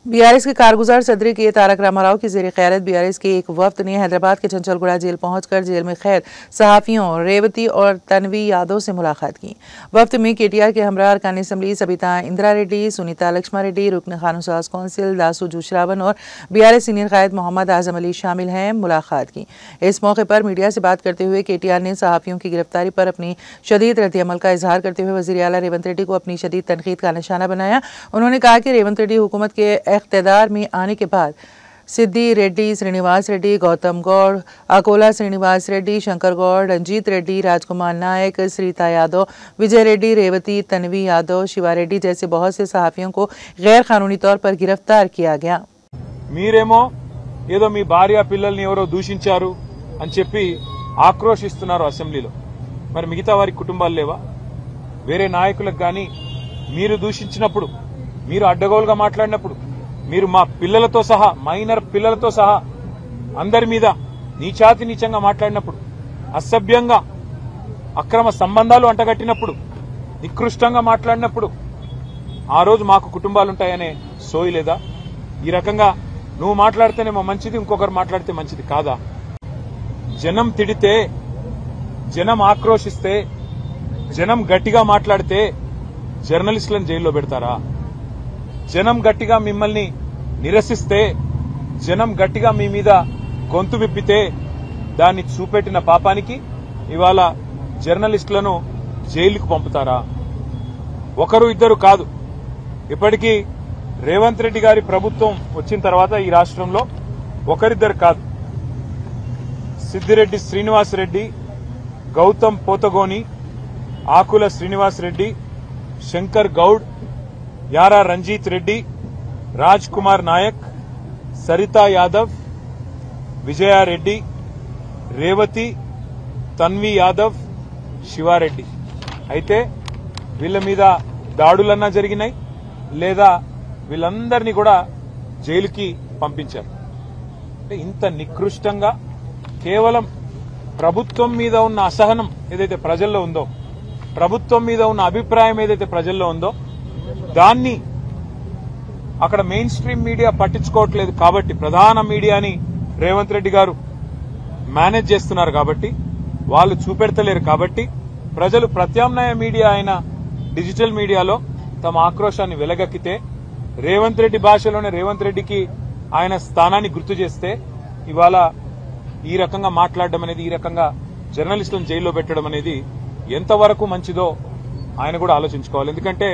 BRS के कारगुजार सदरी के तारक रामाराव की ज़ेर क़यादत बीआरएस के एक वफ्द ने हैदराबाद के चंचलगुड़ा जेल पहुंचकर जेल में कैद सहाफ़ियों रेवती और तन्वी यादव से मुलाकात की। वफ्द में केटीआर के हमरा अरकान असम्बली सबिता इंदिरा रेड्डी, सुनीता लक्ष्मण रेड्डी, रुकन कानून कौंसिल दासू जोशरावन और बीआरएस सीनियर कायद मोहम्मद आजम अली शामिल हैं। मुलाकात की इस मौके पर मीडिया से बात करते हुए केटीआर ने सहाफ़ियों की गिरफ्तारी पर अपनी शदीद रद्द-ए-अमल का इजहार करते हुए वज़ीर आला रेवंत रेड्डी को अपनी शदीद तनकीद का निशाना बनाया। उन्होंने कहा कि रेवंत रेड्डी हुकूमत के इख्तियार में आने के बाद सिद्धि रेड्डी, श्रीनिवास रेड्डी, गौतम गौड़, अकोला श्रीनिवास रेड्डी, शंकर गौड़, रंजीत रेड्डी, राजकुमार नायक, श्रीता यादव, विजय रेड्डी, रेवती, तन्वी यादव, शिवा रेड्डी जैसे बहुत से सहाफ़ियों को गैर कानूनी तौर पर गिरफ्तार किया गया। మీరేమో ఏదో మీ భార్య పిల్లల్ని ఎవరో దూషించారు అని చెప్పి ఆక్రోశిస్తున్నారు అసెంబ్లీలో। మరి మిగతా వారి కుటుంబాలు లేవా? వేరే నాయకులకు గాని మీరు దూషించినప్పుడు, మీరు అడ్డగోలుగా మాట్లాడినప్పుడు, మీరు మా పిల్లలతో సహా మైనర్ పిల్లలతో సహా అందరి మీద నీచాతి నీచంగా మాట్లాడినప్పుడు, అసభ్యంగా అక్రమ సంబంధాలు అంటగట్టినప్పుడు, నికృష్టంగా మాట్లాడినప్పుడు ఆ రోజు మాకు కుటుంబాలుంటాయనే సోయి లేదా? ఈ రకంగా నువ్వు మాట్లాడితేనేమో మంచిది, ఇంకొకరు మాట్లాడితే మంచిది కాదా? జనం తిడితే, జనం ఆక్రోశిస్తే, జనం గట్టిగా మాట్లాడితే జర్నలిస్టులను జైల్లో పెడతారా? జనం గట్టిగా మిమ్మల్ని నిరసిస్తే, జనం గట్టిగా మీ మీద గొంతు విప్పితే దాన్ని చూపెట్టిన పాపానికి ఇవాళ జర్నలిస్టులను జైలుకు పంపుతారా? ఒకరు ఇద్దరు కాదు, ఇప్పటికీ రేవంత్ రెడ్డి గారి ప్రభుత్వం వచ్చిన తర్వాత ఈ రాష్ట్రంలో ఒకరిద్దరు కాదు, సిద్దిరెడ్డి శ్రీనివాస్ రెడ్డి, గౌతమ్ పోతగోని, ఆకుల శ్రీనివాస్ రెడ్డి, శంకర్ గౌడ్, యారా రంజిత్ రెడ్డి, రాజ్ కుమార్ నాయక్, సరితా యాదవ్, విజయారెడ్డి, రేవతి, తన్వి యాదవ్, శివారెడ్డి అయితే వీళ్ల మీద దాడులన్నా జరిగినాయి లేదా వీళ్ళందరినీ కూడా జైలుకి పంపించారు। అంటే ఇంత నికృష్టంగా కేవలం ప్రభుత్వం మీద ఉన్న అసహనం ఏదైతే ప్రజల్లో ఉందో, ప్రభుత్వం మీద ఉన్న అభిప్రాయం ఏదైతే ప్రజల్లో ఉందో దాన్ని అక్కడ మెయిన్ స్ట్రీమ్ మీడియా పట్టించుకోవట్లేదు కాబట్టి, ప్రధాన మీడియాని రేవంత్ రెడ్డి గారు మేనేజ్ చేస్తున్నారు కాబట్టి, వాళ్ళు చూపెడతలేరు కాబట్టి ప్రజలు ప్రత్యామ్నాయ మీడియా అయిన డిజిటల్ మీడియాలో తమ ఆక్రోశాన్ని వెలగక్కితే, రేవంత్ రెడ్డి భాషలోనే రేవంత్ రెడ్డికి ఆయన స్థానాన్ని గుర్తు చేస్తే ఇవాళ ఈ రకంగా మాట్లాడడం అనేది, ఈ రకంగా జర్నలిస్టులను జైల్లో పెట్టడం అనేది ఎంతవరకు మంచిదో ఆయన కూడా ఆలోచించుకోవాలి। ఎందుకంటే